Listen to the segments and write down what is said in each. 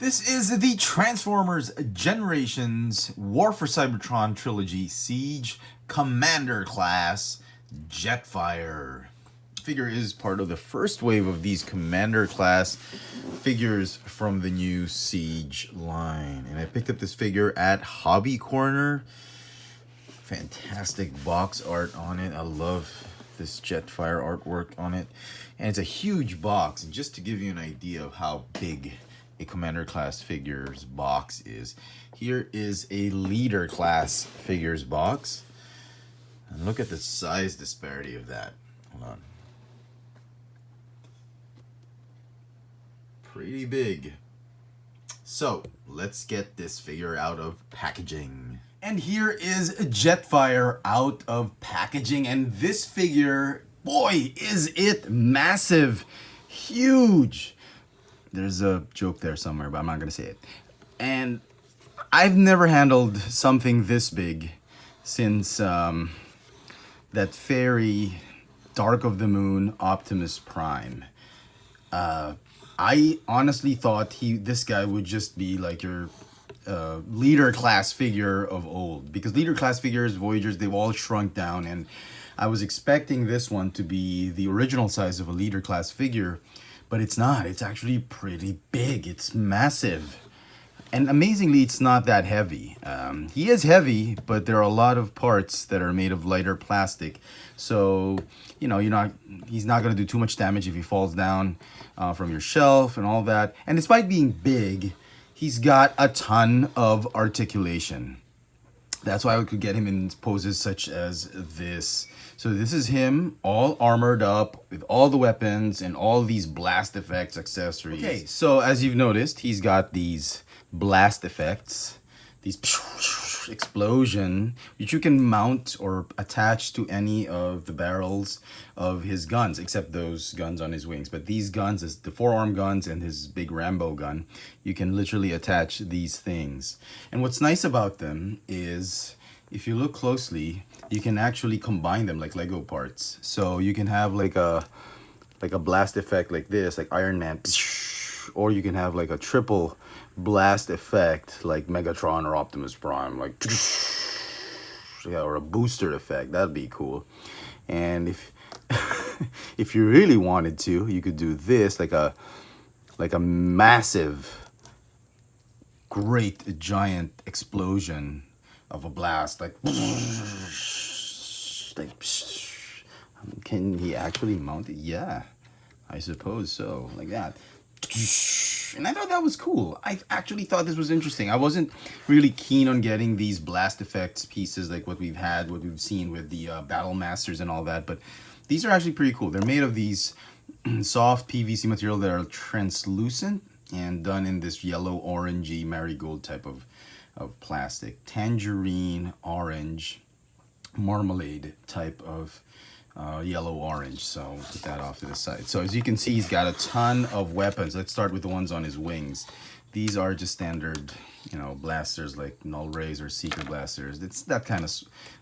This is the Transformers Generations War for Cybertron Trilogy Siege Commander Class Jetfire. Figure is part of the first wave of these Commander Class figures from the new Siege line. And I picked up this figure at Hobby Corner. Fantastic box art on it. I love this Jetfire artwork on it. And it's a huge box. And just to give you an idea of how big a Commander Class figures box is, here is a Leader Class figures box. And look at the size disparity of that. Hold on. Pretty big. So let's get this figure out of packaging. And here is Jetfire out of packaging, and this figure, boy, is it massive, huge. There's a joke there somewhere, but I'm not gonna say it. And I've never handled something this big since that fairy Dark of the Moon Optimus Prime. I honestly thought this guy would just be like your Leader Class figure of old, because Leader Class figures, Voyagers, they've all shrunk down, and I was expecting this one to be the original size of a Leader Class figure, but it's not. It's actually pretty big. It's massive. And amazingly, it's not that heavy. He is heavy, but there are a lot of parts that are made of lighter plastic. So, you know, he's not going to do too much damage if he falls down from your shelf and all that. And despite being big, he's got a ton of articulation. That's why we could get him in poses such as this. So this is him all armored up with all the weapons and all these blast effects accessories. Okay, so as you've noticed, he's got these blast effects, these explosion, which you can mount or attach to any of the barrels of his guns, except those guns on his wings. But these guns, is the forearm guns and his big Rambo gun, you can literally attach these things. And what's nice about them is, if you look closely, you can actually combine them like Lego parts. So you can have like a blast effect like this, like Iron Man, or you can have like a triple blast effect like Megatron or Optimus Prime, like, yeah, or a booster effect. That'd be cool. And if if you really wanted to, you could do this like a massive, great giant explosion of a blast, like can he actually mount it? Yeah, I suppose so, like that. And I thought that was cool. I actually thought this was interesting. I wasn't really keen on getting these blast effects pieces like what we've seen with the Battle Masters and all that, but these are actually pretty cool. They're made of these soft PVC material that are translucent and done in this yellow orangey marigold type of plastic, tangerine orange marmalade type of yellow orange. So put that off to the side. So as you can see, he's got a ton of weapons. Let's start with the ones on his wings. These are just standard, you know, blasters like null rays or seeker blasters. It's that kind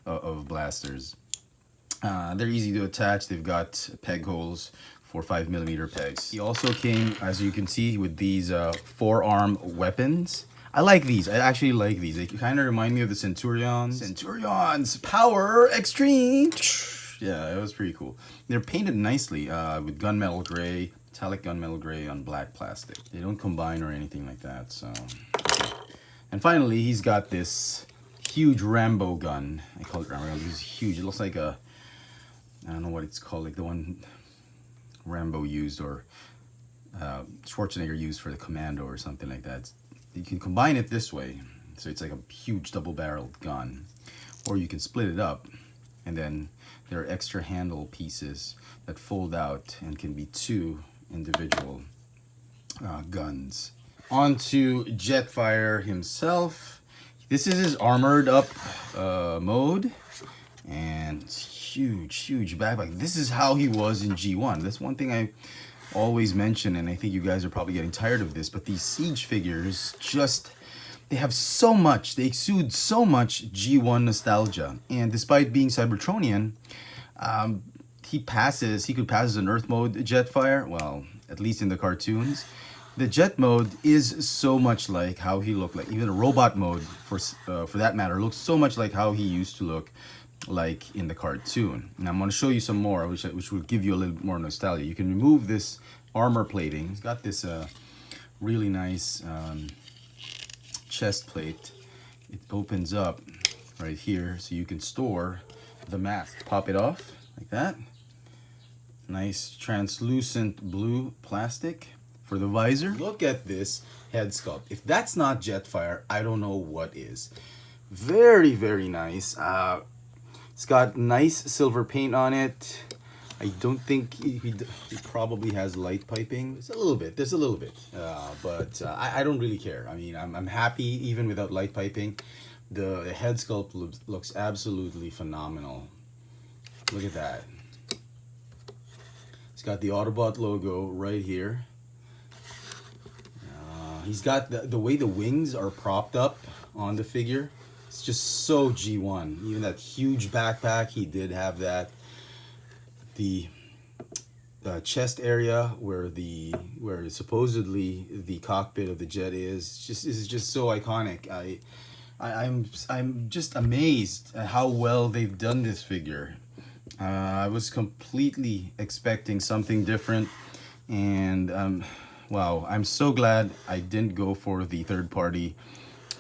of blasters. They're easy to attach. They've got peg holes for 5mm pegs. He also came, as you can see, with these forearm weapons. I like these. I actually like these. They kind of remind me of the Centurions. Centurions Power Extreme. Yeah, it was pretty cool. They're painted nicely with gunmetal gray, metallic gunmetal gray on black plastic. They don't combine or anything like that. So, and finally, he's got this huge Rambo gun. I call it Rambo gun. It's huge. It looks like a, I don't know what it's called, like the one Rambo used or Schwarzenegger used for the Commando or something like that. You can combine it this way, so it's like a huge double-barreled gun, or you can split it up, and then there are extra handle pieces that fold out and can be two individual guns. On to Jetfire himself. This is his armored up mode, and huge backpack. This is how he was in G1. That's one thing I always mention, and I think you guys are probably getting tired of this, but these Siege figures just, they have so much, they exude so much G1 nostalgia. And despite being Cybertronian, he could pass as an Earth mode Jetfire, well, at least in the cartoons. the jet mode is so much like how he looked like. Even the robot mode, for that matter, looks so much like how he used to look like in the cartoon. And I'm going to show you some more, which will give you a little more nostalgia. You can remove this armor plating. He's got this really nice chest plate. It opens up right here, so you can store the mask. Pop it off like that. Nice translucent blue plastic for the visor. Look at this head sculpt. If that's not Jetfire, I don't know what is. Very, very nice. It's got nice silver paint on it. I don't think he probably has light piping. It's a little bit. There's a little bit, but I don't really care. I mean, I'm happy even without light piping. The head sculpt looks absolutely phenomenal. Look at that. It's got the Autobot logo right here. He's got the way the wings are propped up on the figure. It's just so G1. Even that huge backpack, he did have that. The chest area where supposedly the cockpit of the jet is just so iconic. I'm just amazed at how well they've done this figure. I was completely expecting something different, and wow, I'm so glad I didn't go for the third-party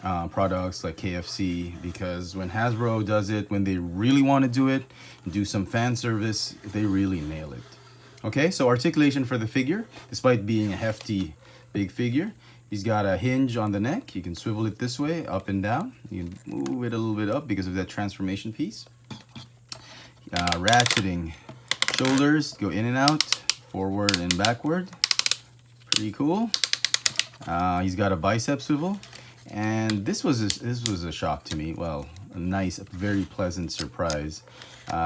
products like KFC, because when Hasbro does it, when they really want to do it, do some fan service, they really nail it. Okay, so articulation for the figure, despite being a hefty big figure, he's got a hinge on the neck. You can swivel it this way, up and down. You can move it a little bit up because of that transformation piece. Ratcheting shoulders, go in and out, forward and backward. Pretty cool. He's got a bicep swivel, and this was a shock to me. Well, a nice, very pleasant surprise.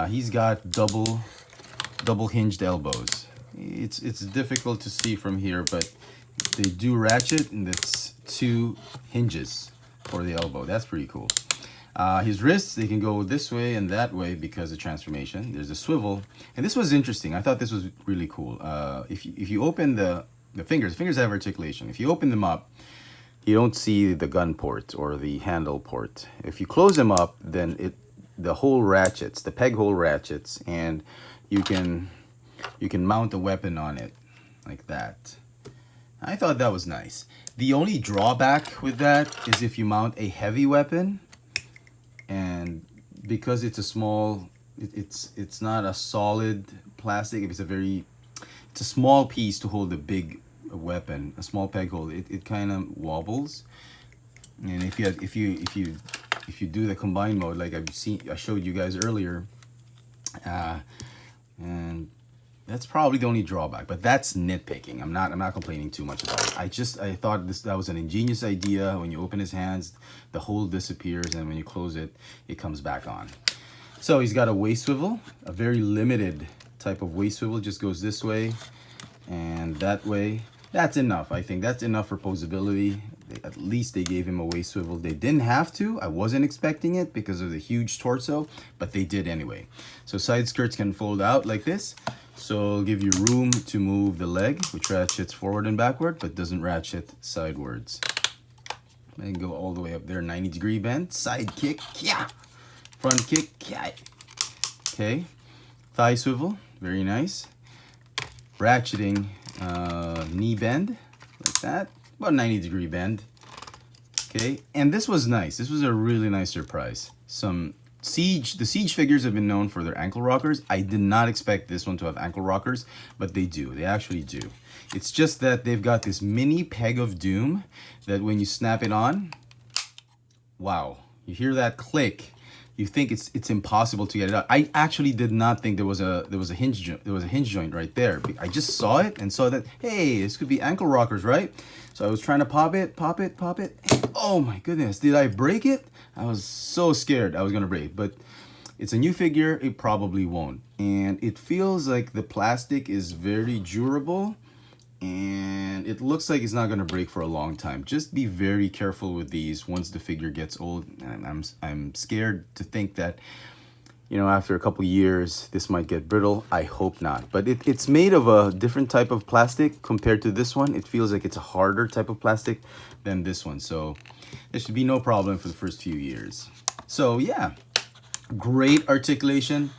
He's got double hinged elbows. It's difficult to see from here, but they do ratchet, and it's 2 hinges for the elbow. That's pretty cool. His wrists, they can go this way and that way because of transformation. There's a swivel, and this was interesting. I thought this was really cool. If you open the fingers have articulation. If you open them up, you don't see the gun port or the handle port. If you close them up, then the hole ratchets, the peg hole ratchets, and you can mount a weapon on it like that. I thought that was nice. The only drawback with that is if you mount a heavy weapon, and because it's a small, it's not a solid plastic. If it's a small piece to hold a big weapon, a small peg hole, it kind of wobbles. And if you do the combined mode, like I showed you guys earlier, and that's probably the only drawback, but that's nitpicking. I'm not complaining too much about it. I thought that was an ingenious idea. When you open his hands, the hole disappears, and when you close it, it comes back on. So he's got a waist swivel, a very limited type of waist swivel. Just goes this way and that way. That's enough. I think that's enough for posability. At least they gave him a waist swivel. They didn't have to. I wasn't expecting it because of the huge torso, but they did anyway. So side skirts can fold out like this. So it'll give you room to move the leg, which ratchets forward and backward, but doesn't ratchet sidewards. And go all the way up there, 90-degree bend, side kick, yeah. Front kick, yeah. Okay, thigh swivel, very nice. Ratcheting knee bend, like that, about 90-degree bend. Okay, and this was nice. This was a really nice surprise. The Siege figures have been known for their ankle rockers. I did not expect this one to have ankle rockers, but they do. They actually do. It's just that they've got this mini peg of doom that when you snap it on, wow, you hear that click. You think it's impossible to get it out. I actually did not think there was a hinge joint right there. I just saw it and saw that, hey, this could be ankle rockers, right? So I was trying to pop it. And, oh my goodness, did I break it? I was so scared I was gonna break, but it's a new figure, it probably won't. And it feels like the plastic is very durable, and it looks like it's not gonna break for a long time. Just be very careful with these once the figure gets old. And I'm scared to think that you know, after a couple years, this might get brittle. I hope not. But it's made of a different type of plastic compared to this one. It feels like it's a harder type of plastic than this one. So there should be no problem for the first few years. So yeah, great articulation.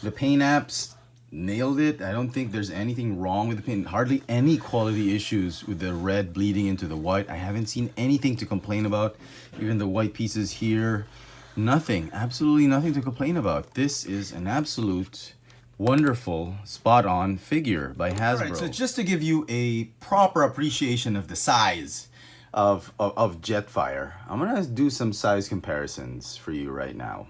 The paint apps nailed it. I don't think there's anything wrong with the paint. Hardly any quality issues with the red bleeding into the white. I haven't seen anything to complain about. Even the white pieces here, nothing, absolutely nothing to complain about. This is an absolute wonderful spot-on figure by Hasbro. All right, so just to give you a proper appreciation of the size of Jetfire, I'm gonna do some size comparisons for you right now.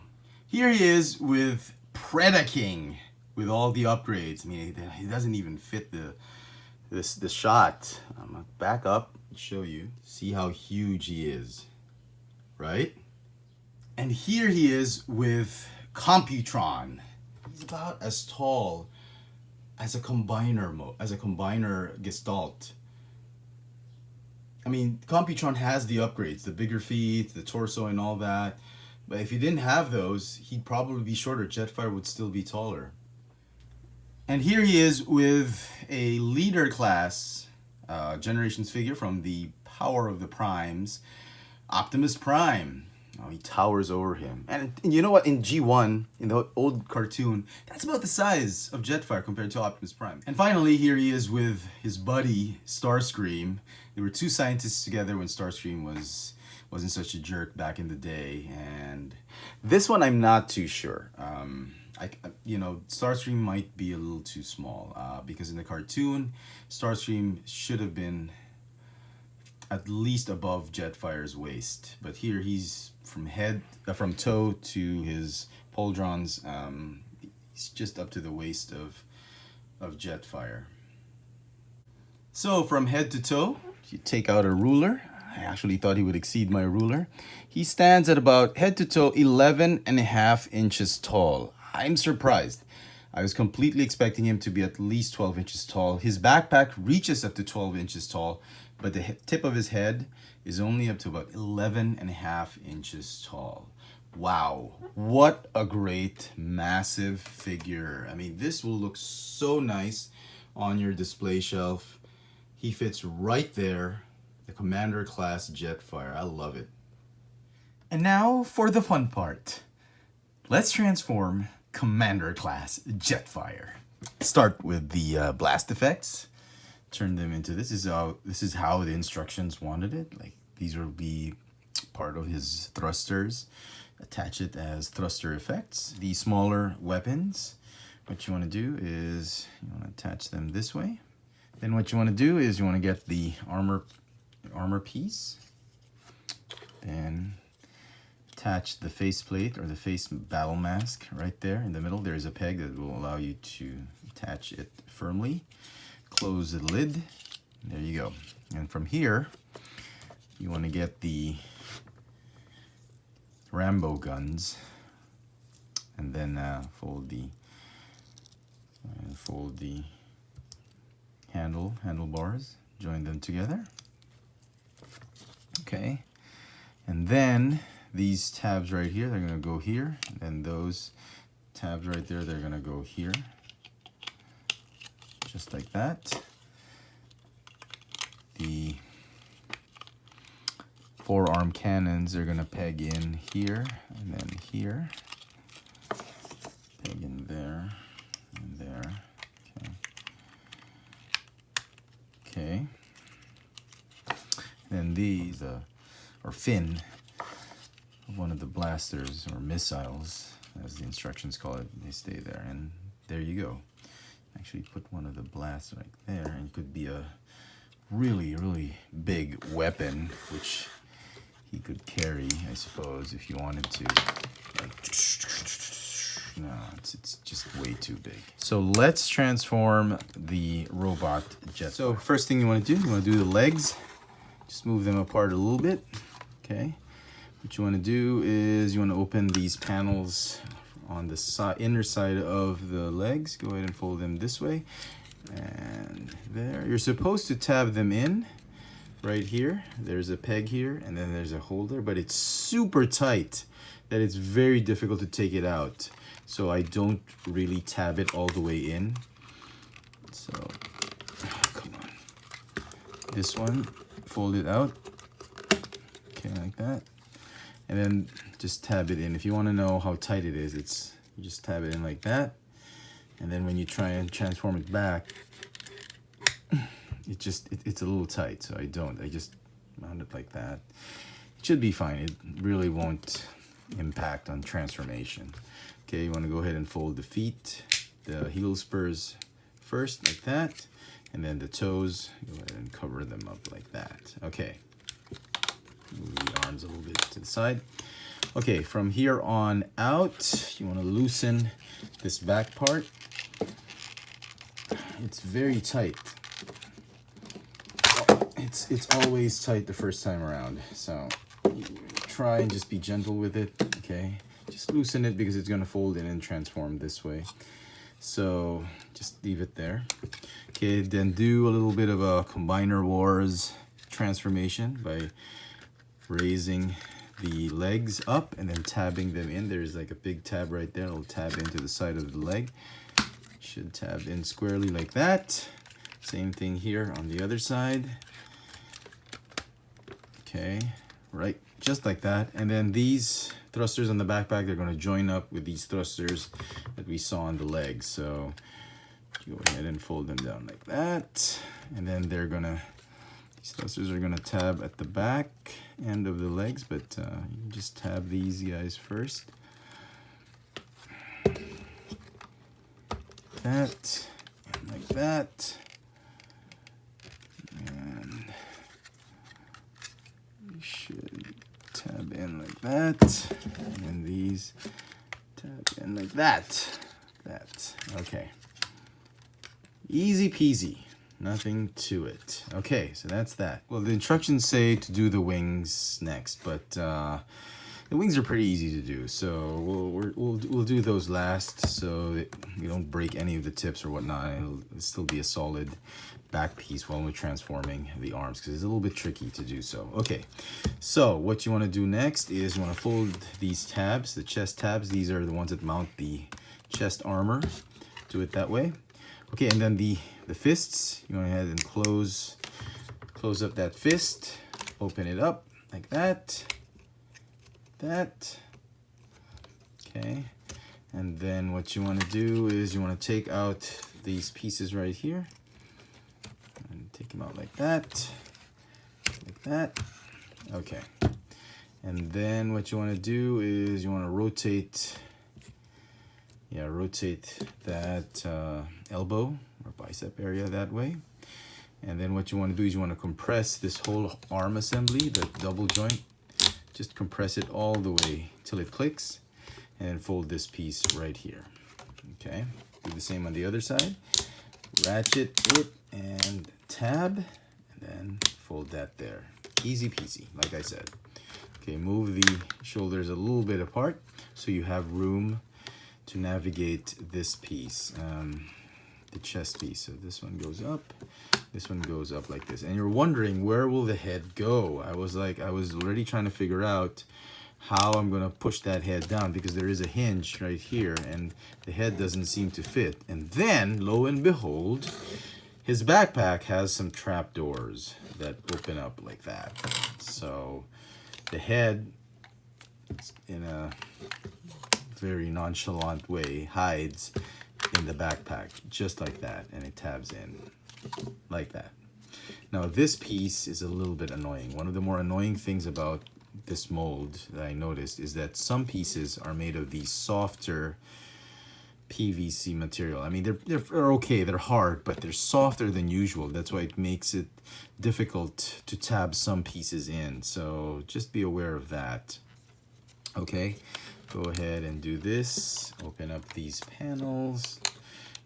Here he is with Predaking, with all the upgrades. I mean, he doesn't even fit the shot. I'm gonna back up and show you. See how huge he is, right? And here he is with Computron. He's about as tall as a combiner Gestalt. I mean, Computron has the upgrades, the bigger feet, the torso and all that. But if he didn't have those, he'd probably be shorter. Jetfire would still be taller. And here he is with a leader class Generations figure from the Power of the Primes, Optimus Prime. Oh, he towers over him. And you know what? In G1, in the old cartoon, that's about the size of Jetfire compared to Optimus Prime. And finally, here he is with his buddy, Starscream. There were two scientists together when Starscream wasn't such a jerk back in the day. And this one, I'm not too sure. You know, Starscream might be a little too small because in the cartoon, Starscream should have been at least above Jetfire's waist, but here he's from toe to his pauldrons. He's just up to the waist of Jetfire. So from head to toe, if you take out a ruler, I actually thought he would exceed my ruler. He stands at about head to toe 11.5 inches tall. I'm surprised. I was completely expecting him to be at least 12 inches tall. His backpack reaches up to 12 inches tall, but the tip of his head is only up to about 11.5 inches tall. Wow, what a great, massive figure. I mean, this will look so nice on your display shelf. He fits right there, the Commander class Jetfire. I love it. And now for the fun part. Let's transform Commander class Jetfire. Start with the blast effects. Turn them into this is how the instructions wanted it. Like, these will be part of his thrusters. Attach it as thruster effects. The smaller weapons, what you want to do is you want to attach them this way. Then what you want to do is you want to get the armor piece. Then attach the faceplate or the face battle mask right there in the middle. There's a peg that will allow you to attach it firmly. Close the lid. There you go. And from here, you want to get the Rambo guns, and then fold the handlebars. Join them together. Okay, and then these tabs right here, they're going to go here, and then those tabs right there, they're going to go here. Just like that. The forearm cannons are going to peg in here and then here. Peg in there and there. Okay. Then these are fin of one of the blasters or missiles, as the instructions call it. They stay there, and there you go. Actually put one of the blasts like there, and it could be a really, really big weapon, which he could carry, I suppose, if you wanted to. Like, no, it's just way too big. So let's transform the robot jet. So first thing you want to do the legs. Just move them apart a little bit. Okay. What you want to do is you want to open these panels on the inner side of the legs. Go ahead and fold them this way. And there. You're supposed to tab them in right here. There's a peg here, and then there's a holder, but it's super tight that it's very difficult to take it out. so I don't really tab it all the way in. So, come on. This one, fold it out. Okay, like that. And then just tab it in. If you want to know how tight it is, you just tab it in like that. And then when you try and transform it back, it's a little tight, so I just mount it like that. It should be fine. It really won't impact on transformation. Okay, you want to go ahead and fold the feet, the heel spurs first, like that, and then the toes, go ahead and cover them up like that. Okay, move the arms a little bit to the side. Okay, from here on out, you want to loosen this back part. It's very tight. It's always tight the first time around, so try and just be gentle with it. Okay, just loosen it because it's going to fold in and transform this way, so just leave it there. Okay, then do a little bit of a Combiner Wars transformation by raising the legs up and then tabbing them in. There's like a big tab right there. It'll tab into the side of the leg. Should tab in squarely like that. Same thing here on the other side. Okay, right, just like that. And then these thrusters on the backpack, they're going to join up with these thrusters that we saw on the legs. So go ahead and fold them down like that. And then these thrusters are going to tab at the back end of the legs, but you can just tab these guys first. That, and like that. And we should tab in like that. And then these tab in like that. Okay. Easy peasy. Nothing to it. Okay, so that's that. Well, the instructions say to do the wings next, but the wings are pretty easy to do, so we'll do those last, so that we don't break any of the tips or whatnot. It'll still be a solid back piece while we're transforming the arms, because it's a little bit tricky to do so. Okay, so what you want to do next is you want to fold these tabs, the chest tabs. These are the ones that mount the chest armor. Do it that way. Okay, and then the fists, you want to go ahead and close up that fist, open it up like that. Okay, and then what you want to do is you want to take out these pieces right here and take them out like that. Okay, and then what you want to do is you want to rotate that elbow or bicep area that way. And then what you want to do is you want to compress this whole arm assembly, the double joint. Just compress it all the way till it clicks, and then fold this piece right here. Okay, do the same on the other side. Ratchet it and tab, and then fold that there. Easy peasy, like I said. Okay, move the shoulders a little bit apart so you have room to navigate this piece, the chest piece. So this one goes up, this one goes up like this. And you're wondering, where will the head go? I was already trying to figure out how I'm gonna push that head down, because there is a hinge right here and the head doesn't seem to fit. And then, lo and behold, his backpack has some trap doors that open up like that. So the head, in a very nonchalant way, hides in the backpack just like that, and it tabs in like that. Now this piece is a little bit annoying. One of the more annoying things about this mold that I noticed is that some pieces are made of the softer PVC material. I mean, they're okay, they're hard, but they're softer than usual. That's why it makes it difficult to tab some pieces in. So just be aware of that. Okay, go ahead and do this. Open up these panels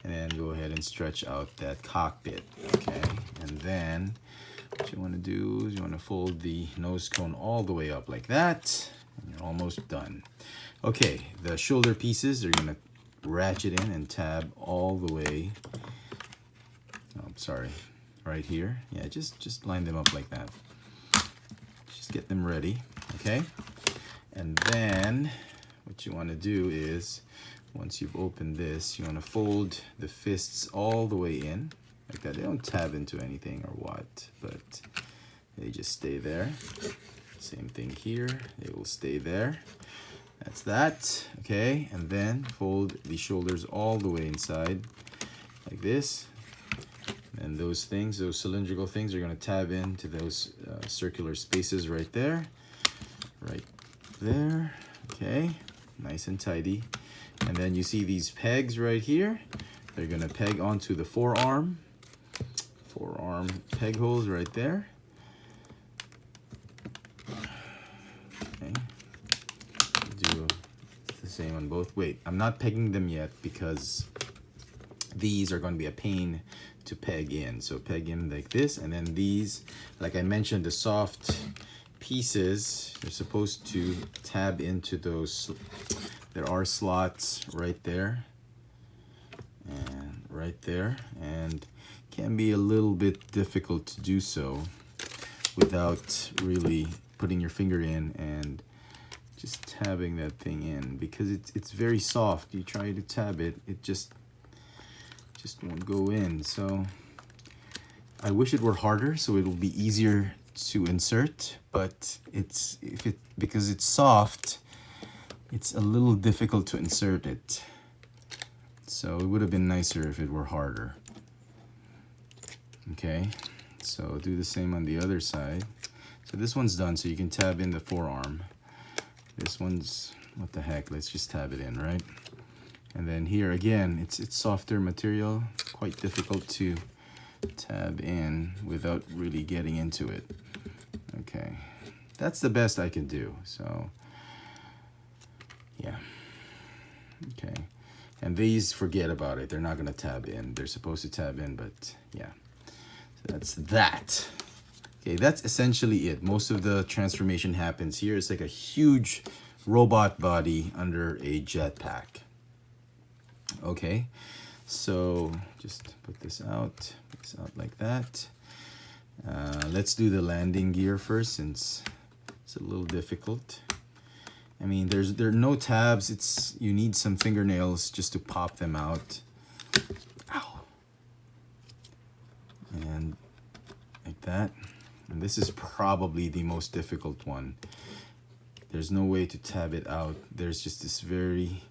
and then go ahead and stretch out that cockpit. Okay, and then what you want to do is you want to fold the nose cone all the way up like that, and you're almost done. Okay, the shoulder pieces are going to ratchet in and tab all the way. Oh, sorry, right here. Yeah, just line them up like that. Just get them ready. Okay, and then what you want to do is once you've opened this, you want to fold the fists all the way in like that. They don't tab into anything or what, but they just stay there. Same thing here, they will stay there. That's that. Okay, and then fold the shoulders all the way inside like this. And those things, those cylindrical things, are going to tab into those circular spaces right there. Right there. Okay, nice and tidy. And then you see these pegs right here. They're going to peg onto the forearm. Forearm peg holes right there. Okay. Do the same on both. Wait, I'm not pegging them yet because these are going to be a pain to peg in. So peg in like this, and then these, like I mentioned, the soft pieces, they're supposed to tab into those. There are slots right there and right there, and can be a little bit difficult to do so without really putting your finger in and just tabbing that thing in, because it's very soft. You try to tab it, it just won't go in. So I wish it were harder so it will be easier to insert, but because it's soft, it's a little difficult to insert it. So it would have been nicer if it were harder. Okay, so do the same on the other side. So this one's done, so you can tab in the forearm. This one's, what the heck, let's just tab it in, right? And then here again, it's softer material, quite difficult to tab in without really getting into it. Okay, that's the best I can do. So yeah, okay. And these, forget about it, they're not gonna tab in. They're supposed to tab in, but yeah, so that's that. Okay, that's essentially it. Most of the transformation happens here. It's like a huge robot body under a jetpack. Okay, so just put this out like that. Let's do the landing gear first, since it's a little difficult. I mean, there are no tabs. You need some fingernails just to pop them out. Ow. And like that. And this is probably the most difficult one. There's no way to tab it out. There's just this very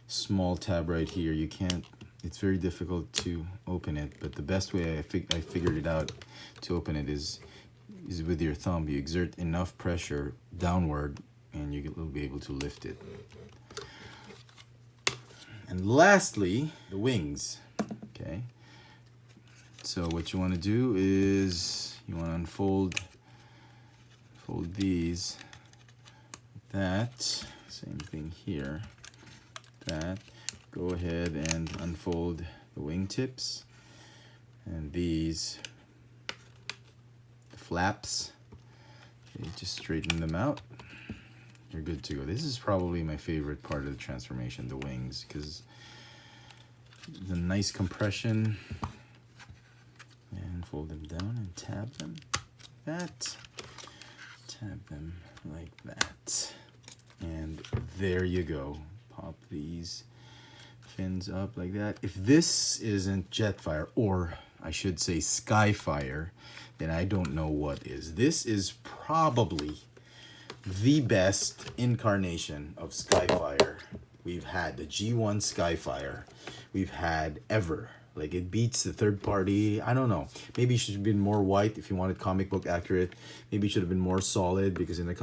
small tab right here. You can't, it's very difficult to open it, but the best way I figured it out to open it is with your thumb. You exert enough pressure downward and you will be able to lift it. And lastly, the wings. Okay, so what you want to do is you want to unfold these like that. Same thing here. That, go ahead and unfold the wingtips, and these, the flaps. Okay, just straighten them out. You're good to go. This is probably my favorite part of the transformation, the wings, because the nice compression. And fold them down and tab them like that. Tab them like that. And there you go. Pop these fins up like that. If this isn't Jetfire, or I should say Skyfire, then I don't know what is. This is probably the best incarnation of Skyfire we've had. The G1 Skyfire we've had ever. Like, it beats the third party. I don't know. Maybe it should have been more white if you wanted comic book accurate. Maybe it should have been more solid, because in the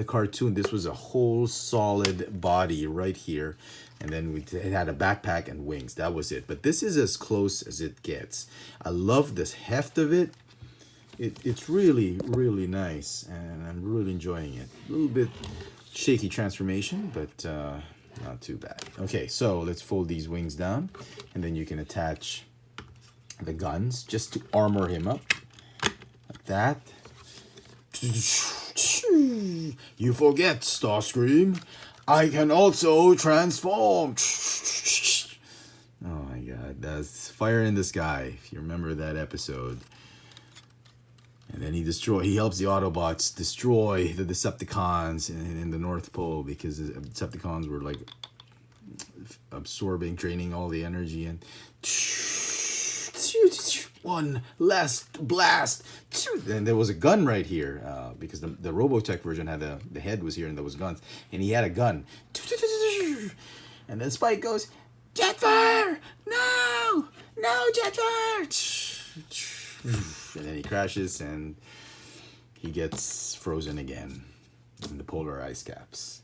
cartoon, this was a whole solid body right here. And then it had a backpack and wings. That was it. But this is as close as it gets. I love this heft of it. It's really, really nice. And I'm really enjoying it. A little bit shaky transformation, but not too bad. Okay, so let's fold these wings down, and then you can attach the guns just to armor him up like that. You forget, Starscream, I can also transform. Oh my god, that's Fire in the Sky, if you remember that episode. And then he helps the Autobots destroy the Decepticons in the North Pole, because the Decepticons were like absorbing, draining all the energy, and one last blast. And there was a gun right here, because the Robotech version had the head was here and there was guns, and he had a gun. And then Spike goes, Jetfire! No! No, Jetfire! And then he crashes and he gets frozen again in the polar ice caps.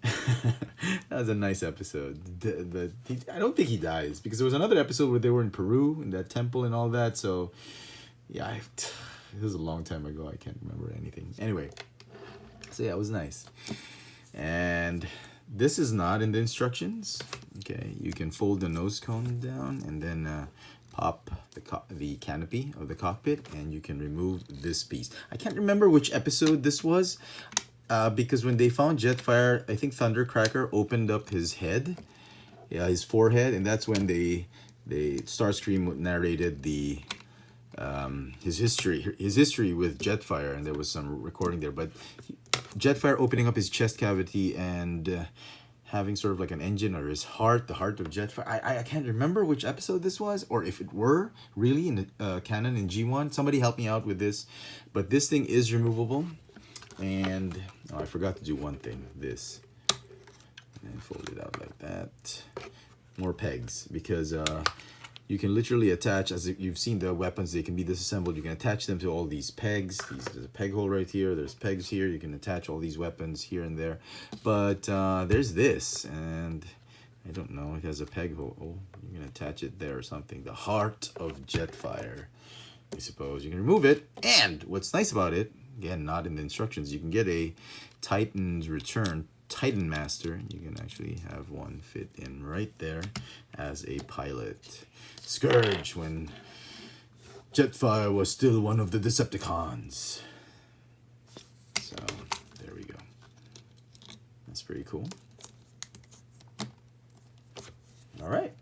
That was a nice episode. I don't think he dies, because there was another episode where they were in Peru in that temple and all that. So yeah, it was a long time ago. I can't remember anything. Anyway, so yeah, it was nice. And this is not in the instructions. Okay, you can fold the nose cone down and then pop the canopy of the cockpit, and you can remove this piece. I can't remember which episode this was, because when they found Jetfire, I think Thundercracker opened up his head, his forehead, and that's when they Starscream narrated his history with Jetfire, and there was some recording there. But Jetfire opening up his chest cavity and having sort of like an engine, or his heart, the heart of Jetfire. I can't remember which episode this was, or if it were really in the canon in G1. Somebody help me out with this. But this thing is removable. And I forgot to do one thing. This. And fold it out like that. More pegs, because you can literally attach, as you've seen the weapons, they can be disassembled. You can attach them to all these pegs. There's a peg hole right here. There's pegs here. You can attach all these weapons here and there. But there's this, and I don't know. It has a peg hole. Oh, you can attach it there or something. The heart of Jetfire, I suppose. You can remove it. And what's nice about it, again, not in the instructions, you can get a Titan's Return Titan Master. You can actually have one fit in right there as a pilot. Scourge, when Jetfire was still one of the Decepticons. So, there we go. That's pretty cool. Alright.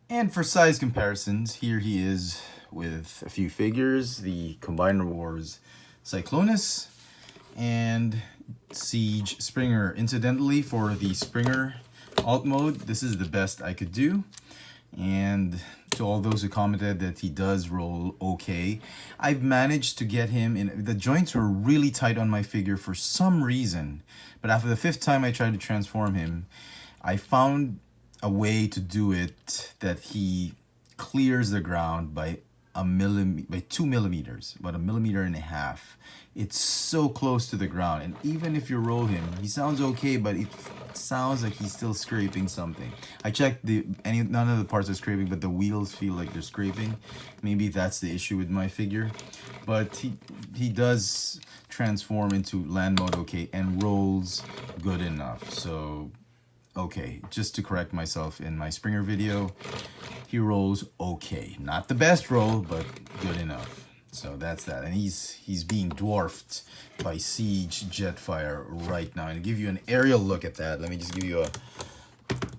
And for size comparisons, here he is with a few figures. The Combiner Wars Cyclonus and Siege Springer. Incidentally, for the Springer alt mode, this is the best I could do. And to all those who commented that he does roll okay, I've managed to get him in. The joints were really tight on my figure for some reason, but after the 5th time I tried to transform him, I found a way to do it that he clears the ground by 2 millimeters, about 1.5 millimeters. It's so close to the ground, and even if you roll him, he sounds okay, but it sounds like he's still scraping something. I checked none of the parts are scraping, but the wheels feel like they're scraping. Maybe that's the issue with my figure, but he does transform into land mode okay and rolls good enough. So okay, just to correct myself, in my Springer video, he rolls okay. Not the best roll, but good enough. So that's that. And he's being dwarfed by Siege Jetfire right now. And to give you an aerial look at that, let me just give you a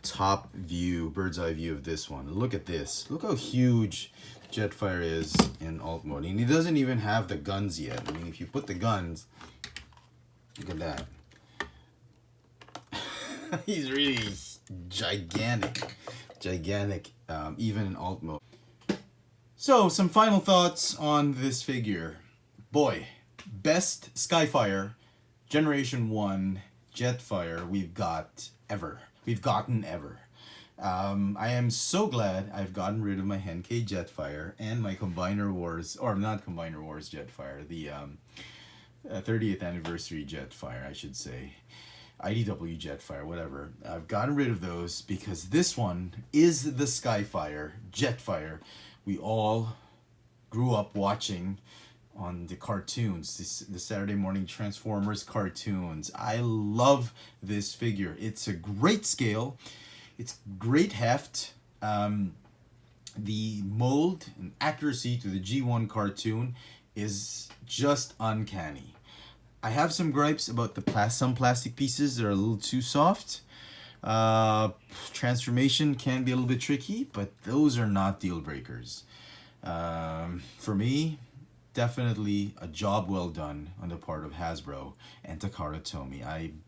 top view, bird's eye view of this one. Look at this. Look how huge Jetfire is in alt mode. And he doesn't even have the guns yet. I mean, if you put the guns, look at that. He's really gigantic, even in alt mode. So, some final thoughts on this figure. Boy, best Skyfire Generation 1 Jetfire we've gotten ever. I am so glad I've gotten rid of my Henkei Jetfire and my Combiner Wars, or not Combiner Wars Jetfire, the 30th anniversary Jetfire, I should say. IDW Jetfire, whatever. I've gotten rid of those because this one is the Skyfire, Jetfire, we all grew up watching on the cartoons, the Saturday morning Transformers cartoons. I love this figure. It's a great scale. It's great heft. The mold and accuracy to the G1 cartoon is just uncanny. I have some gripes about some plastic pieces that are a little too soft. Transformation can be a little bit tricky, but those are not deal breakers. For me, definitely a job well done on the part of Hasbro and Takara Tomy. I'm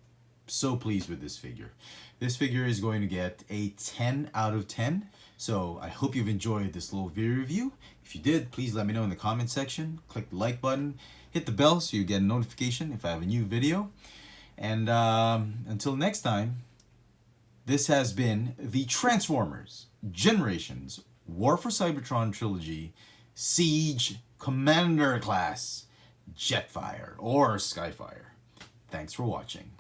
so pleased with this figure. This figure is going to get a 10 out of 10. So I hope you've enjoyed this little video review. If you did, please let me know in the comment section. Click the like button, hit the bell so you get a notification if I have a new video. And until next time, this has been the Transformers Generations War for Cybertron Trilogy Siege Commander Class Jetfire or Skyfire. Thanks for watching.